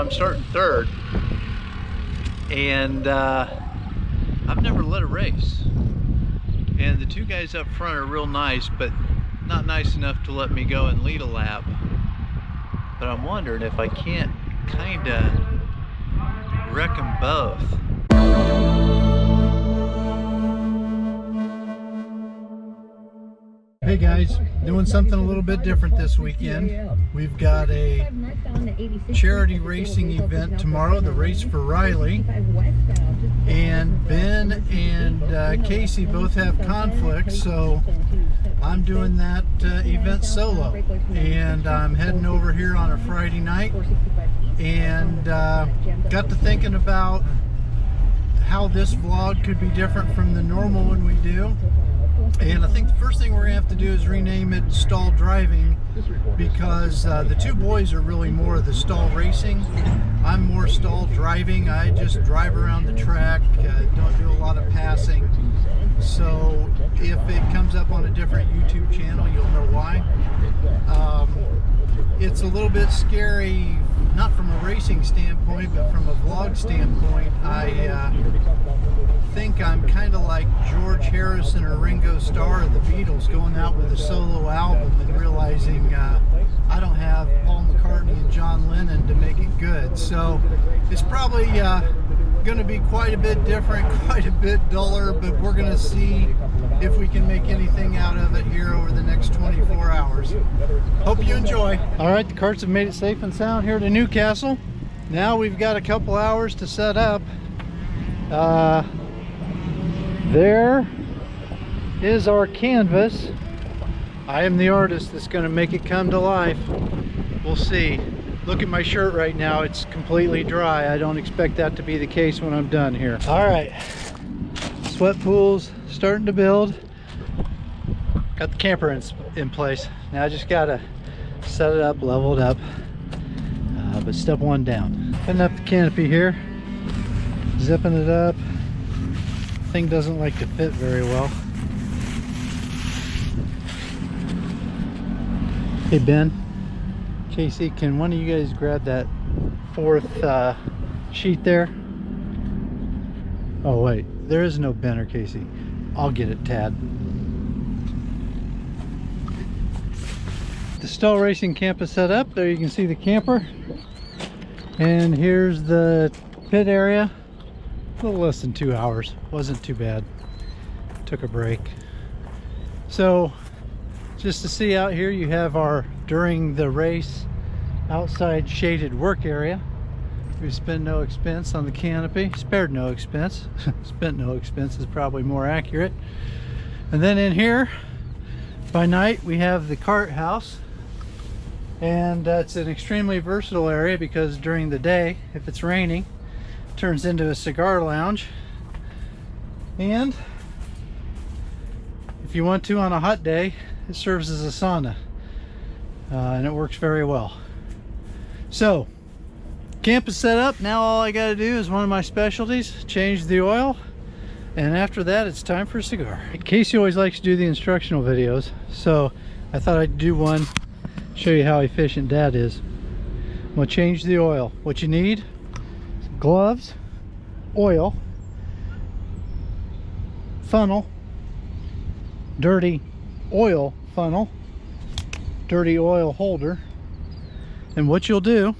I'm starting third, and I've never led a race. And the two guys up front are real nice, but not nice enough to let me go and lead a lap. But I'm wondering if I can't kind of wreck them both. Hey guys, doing something a little bit different this weekend. We've got a charity racing event tomorrow, the Race for Riley. And Ben and Casey both have conflicts, so I'm doing that event solo. And I'm heading over here on a Friday night, and got to thinking about how this vlog could be different from the normal one we do. And I think the first thing we're gonna have to do is rename it Stahl Driving, because the two boys are really more of the Stahl Racing. I'm more Stahl Driving. I just drive around the track, don't do a lot of passing. So if it comes up on a different YouTube channel, you'll know why. It's a little bit scary, not from a racing standpoint, but from a vlog standpoint. I think I'm kind of like George Harrison or Ringo Starr of the Beatles, going out with a solo album and realizing I don't have Paul McCartney and John Lennon to make it good. So it's probably going to be quite a bit different, quite a bit duller, but we're going to see if we can make anything out of it here over the next 24 hours. Hope you enjoy. All right, the carts have made it safe and sound here to Newcastle. Now we've got a couple hours to set up. There is our canvas. I am the artist that's going to make it come to life. We'll see. Look at my shirt right now. It's completely dry. I don't expect that to be the case when I'm done here. All right. Sweat pool's starting to build. Got the camper in place. Now I just got to set it up, level it up. But step one down. Putting up the canopy here. Zipping it up. Thing doesn't like to fit very well. Hey Ben, Casey, can one of you guys grab that fourth sheet there? Oh wait, there is no Ben or Casey. I'll get it, Tad. The Stahl Racing camp is set up. There you can see the camper. And here's the pit area. A little less than 2 hours. Wasn't too bad. Took a break. So just to see out here, you have our during the race outside shaded work area. We spent no expense on the canopy. Spared no expense. Spent no expense is probably more accurate. And then in here by night we have the cart house, and it's an extremely versatile area because during the day, if it's raining, turns into a cigar lounge, and if you want to on a hot day, it serves as a sauna, and it works very well. So camp is set up. Now all I got to do is one of my specialties, change the oil, and after that it's time for a cigar. Casey always likes to do the instructional videos, so I thought I'd do one, show you how efficient Dad is. I'm gonna change the oil. What you need: gloves, oil, funnel, dirty oil funnel, dirty oil holder. And what you'll do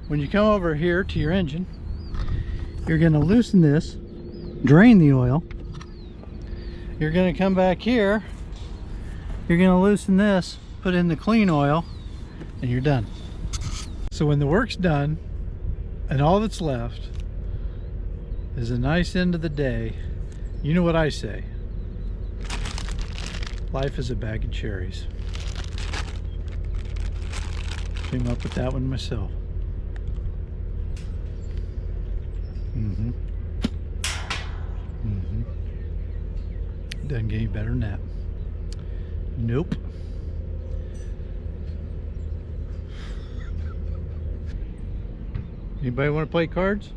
when you come over here to your engine, you're going to loosen this, drain the oil. You're going to come back here, you're going to loosen this, put in the clean oil, and you're done. So when the work's done and all that's left is a nice end of the day, you know what I say: life is a bag of cherries. Came up with that one myself. Doesn't get any better than that. Nope. Anybody want to play cards?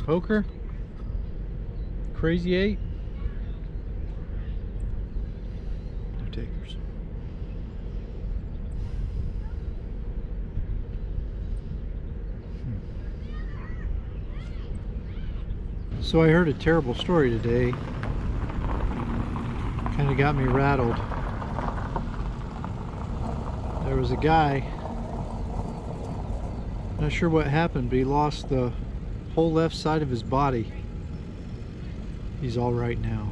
Poker? Crazy 8? takers. So I heard a terrible story today. Kind of got me rattled. There was a guy, not sure what happened, but he lost the whole left side of his body. He's all right now.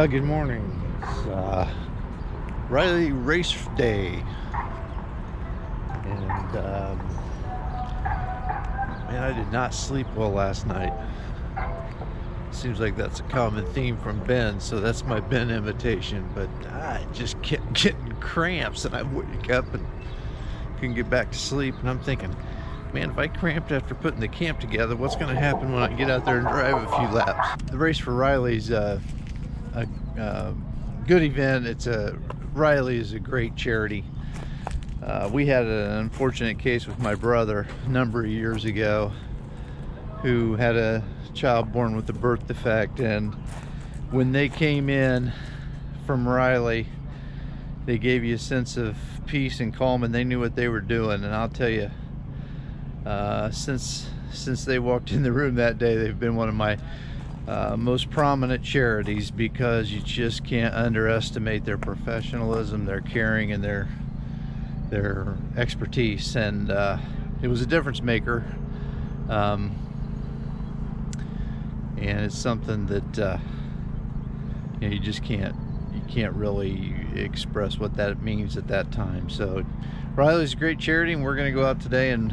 Good morning. It's Riley race day, and man, I did not sleep well last night. Seems like that's a common theme from Ben, so that's my Ben invitation. But I just kept getting cramps, and I wake up and couldn't get back to sleep. And I'm thinking, man, if I cramped after putting the camp together, what's going to happen when I get out there and drive a few laps? The race for Riley's a good event. Riley is a great charity. We had an unfortunate case with my brother a number of years ago who had a child born with a birth defect, and when they came in from Riley, they gave you a sense of peace and calm, and they knew what they were doing. And I'll tell you, since they walked in the room that day, they've been one of my most prominent charities, because you just can't underestimate their professionalism, their caring, and their expertise. And it was a difference maker, and it's something that you know, you can't really express what that means at that time. So Riley's a great charity, and we're going to go out today and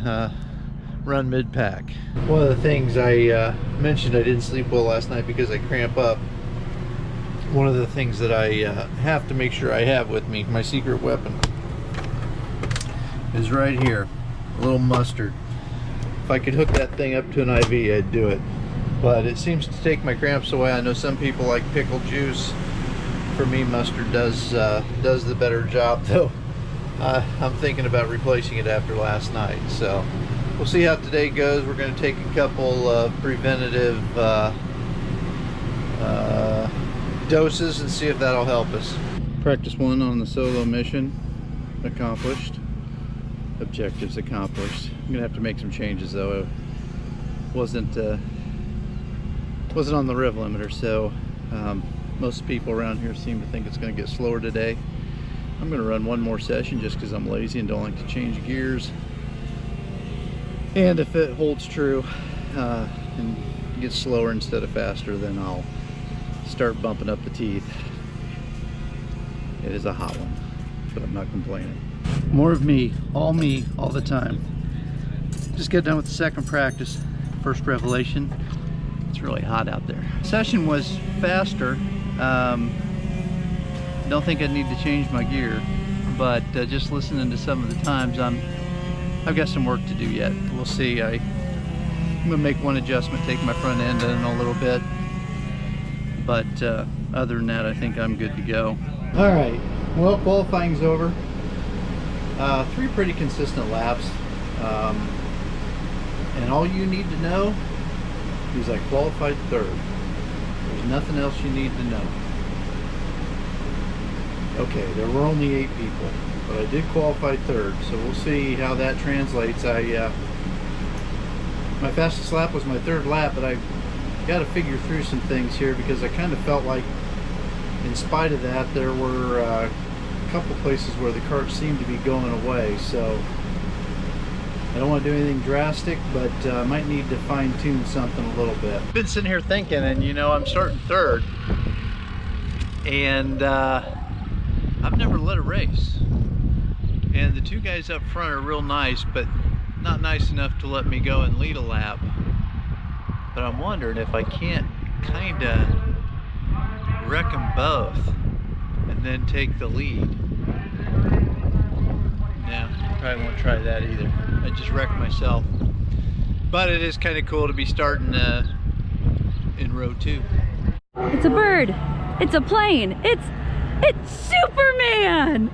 run mid-pack. One of the things I mentioned, I didn't sleep well last night because I cramp up. One of the things that I have to make sure I have with me, my secret weapon, is right here, a little mustard. If I could hook that thing up to an IV, I'd do it, but it seems to take my cramps away. I know some people like pickle juice. For me, mustard does the better job, though. I'm thinking about replacing it after last night, so we'll see how today goes. We're going to take a couple of preventative doses and see if that'll help us. Practice 1 on the solo mission accomplished. Objectives accomplished. I'm going to have to make some changes, though. It wasn't on the rev limiter, so most people around here seem to think it's going to get slower today. I'm going to run one more session just because I'm lazy and don't like to change gears. And if it holds true and gets slower instead of faster, then I'll start bumping up the teeth. It is a hot one, but I'm not complaining. More of me all the time. Just got done with the second practice, first revelation. It's really hot out there. Session was faster. Don't think I need to change my gear, but just listening to some of the times, I've got some work to do yet. We'll see. I'm gonna make one adjustment, take my front end in a little bit, but other than that, I think I'm good to go. All right, well, qualifying's over. 3 pretty consistent laps, and all you need to know is I qualified 3rd. There's nothing else you need to know. Okay, there were only 8 people, but I did qualify 3rd, so we'll see how that translates. I My fastest lap was my third lap, but I got to figure through some things here because I kind of felt like, in spite of that, there were a couple places where the kart seemed to be going away. So I don't want to do anything drastic, but I might need to fine-tune something a little bit. Been sitting here thinking, and you know, I'm starting third, and I've never led a race, and the two guys up front are real nice, but not nice enough to let me go and lead a lap. But I'm wondering if I can't kind of wreck them both and then take the lead. No, probably won't try that either. I just wrecked myself. But it is kind of cool to be starting in row 2. It's a bird. It's a plane. It's Superman.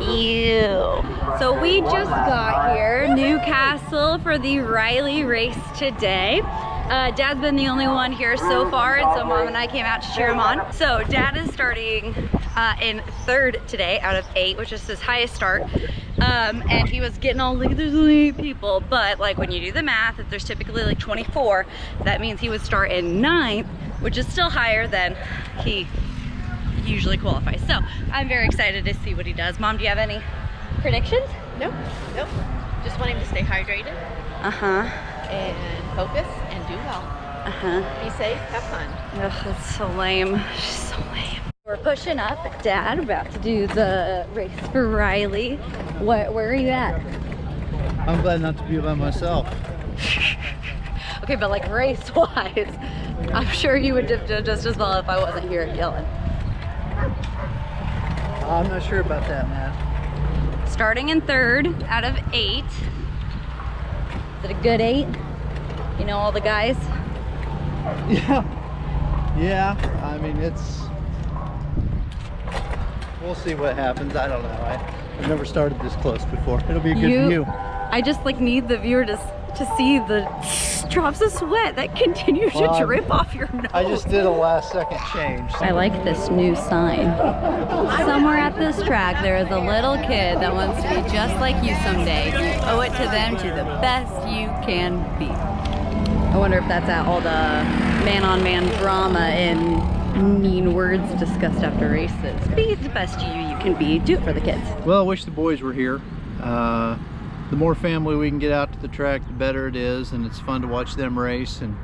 Ew. So we just got here, Newcastle, for the Riley race today. Dad's been the only one here so far, and so Mom and I came out to cheer him on. So Dad is starting in third today out of 8, which is his highest start. And he was getting all like, there's only 8 people, but like when you do the math, if there's typically like 24, that means he would start in 9th, which is still higher than he usually qualifies. So I'm very excited to see what he does. Mom, do you have any predictions? Nope. Just want him to stay hydrated. And focus and do well. Be safe, have fun. Ugh, that's so lame. She's so lame. We're pushing up. Dad about to do the race for Riley. Where are you at? I'm glad not to be by myself. Okay, but like race-wise, I'm sure you would do just as well if I wasn't here yelling. I'm not sure about that, man. Starting in third out of 8. Is it a good 8? You know all the guys? Yeah, I mean, we'll see what happens. I don't know. I've never started this close before. It'll be a good view. I just like need the viewer to see the drops of sweat that continue to drip off your nose. I just did a last second change. I like this new sign. Somewhere at this track there is a little kid that wants to be just like you someday. You owe it to them to the best you can be. I wonder if that's at all the man-on-man drama and mean words discussed after races. Be the best you can be. Do it for the kids. Well, I wish the boys were here. The more family we can get out to the track, the better it is, and it's fun to watch them race. And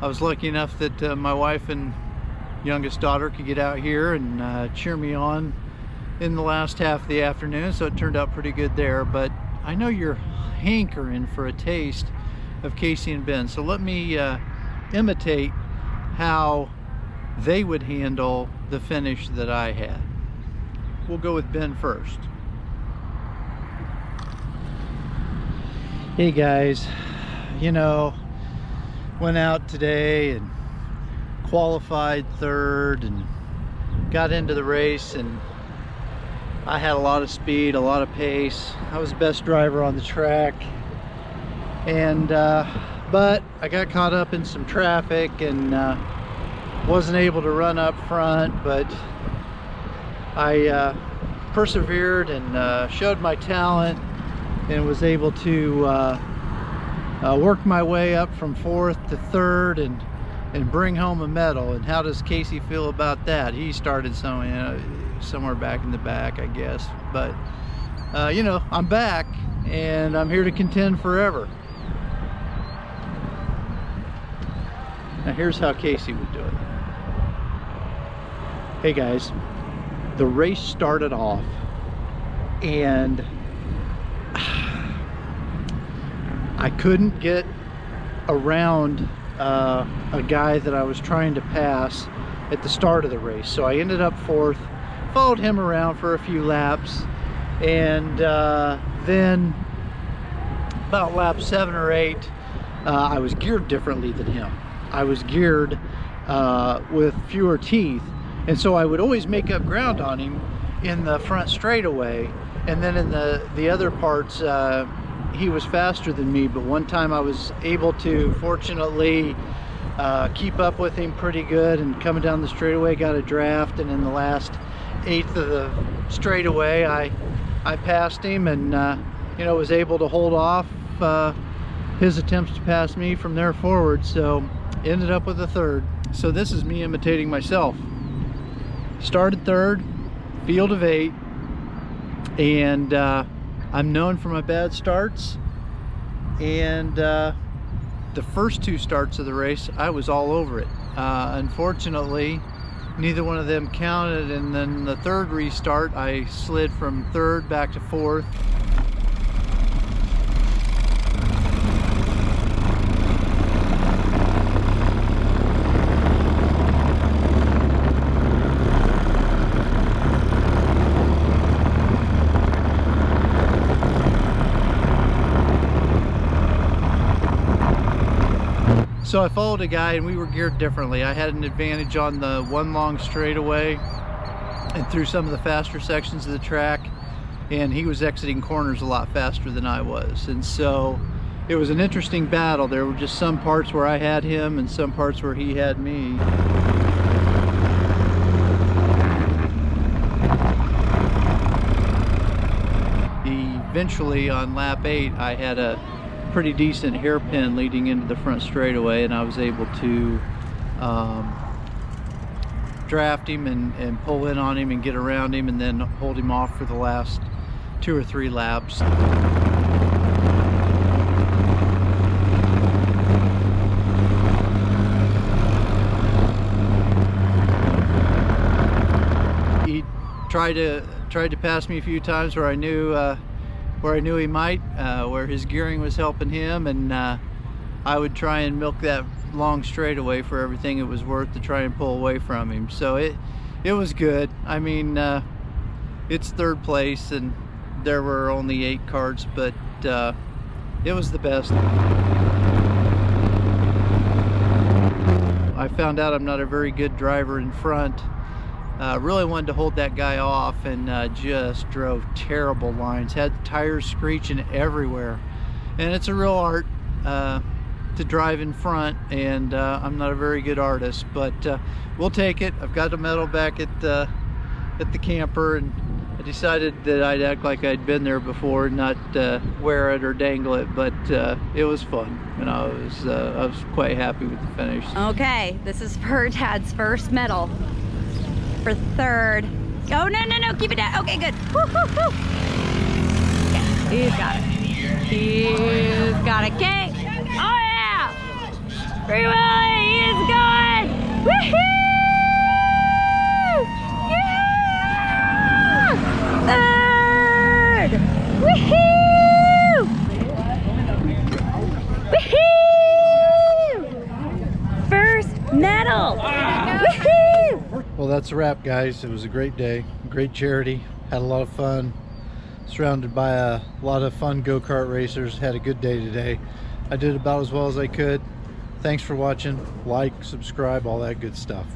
I was lucky enough that my wife and youngest daughter could get out here and cheer me on in the last half of the afternoon, so it turned out pretty good there. But I know you're hankering for a taste of Casey and Ben, so let me imitate how they would handle the finish that I had. We'll go with Ben first. Hey guys, you know, went out today and qualified third and got into the race, and I had a lot of speed, a lot of pace. I was the best driver on the track, and but I got caught up in some traffic and wasn't able to run up front, but I persevered and showed my talent and was able to work my way up from 4th to 3rd and bring home a medal. And how does Casey feel about that? He started somewhere back in the back, I guess, but you know, I'm back and I'm here to contend forever. Now here's how Casey would do it. Hey guys, the race started off and I couldn't get around a guy that I was trying to pass at the start of the race, so I ended up 4th, followed him around for a few laps, and then about lap 7 or 8 I was geared differently than him. I was geared with fewer teeth, and so I would always make up ground on him in the front straightaway, and then in the other parts he was faster than me. But one time I was able to fortunately keep up with him pretty good, and coming down the straightaway got a draft, and in the last 1/8 of the straightaway I passed him and you know, was able to hold off his attempts to pass me from there forward, so ended up with a third. So this is me imitating myself. Started third, field of 8, and I'm known for my bad starts, and the first 2 starts of the race I was all over it. Unfortunately, neither one of them counted, and then the third restart I slid from 3rd back to 4th. So I followed a guy, and we were geared differently. I had an advantage on the one long straightaway and through some of the faster sections of the track, and he was exiting corners a lot faster than I was. And so it was an interesting battle. There were just some parts where I had him and some parts where he had me. Eventually on lap 8, I had a pretty decent hairpin leading into the front straightaway, and I was able to draft him and pull in on him and get around him, and then hold him off for the last 2 or 3 laps. He tried to pass me a few times where I knew he might, where his gearing was helping him, and I would try and milk that long straightaway for everything it was worth to try and pull away from him. So it was good. I mean, it's 3rd place, and there were only 8 karts, but it was the best. I found out I'm not a very good driver in front. Really wanted to hold that guy off, and just drove terrible lines. Had tires screeching everywhere, and it's a real art to drive in front, and I'm not a very good artist, but we'll take it. I've got a medal back at the camper, and I decided that I'd act like I'd been there before and not wear it or dangle it, but it was fun, and I was quite happy with the finish. Okay, this is for Dad's first medal. For 3rd. Oh, no, keep it down. Okay, good. Woo, woo, woo. Okay, he's got it. He's got it. Okay. Oh, yeah. Free Willy, he is going. Woohoo! Yeah! 3rd. Woohoo! Woohoo! First medal. Woohoo! Well, that's a wrap, guys. It was a great day, great charity, had a lot of fun, surrounded by a lot of fun go-kart racers. Had a good day today. I did about as well as I could. Thanks for watching. Like, subscribe, all that good stuff.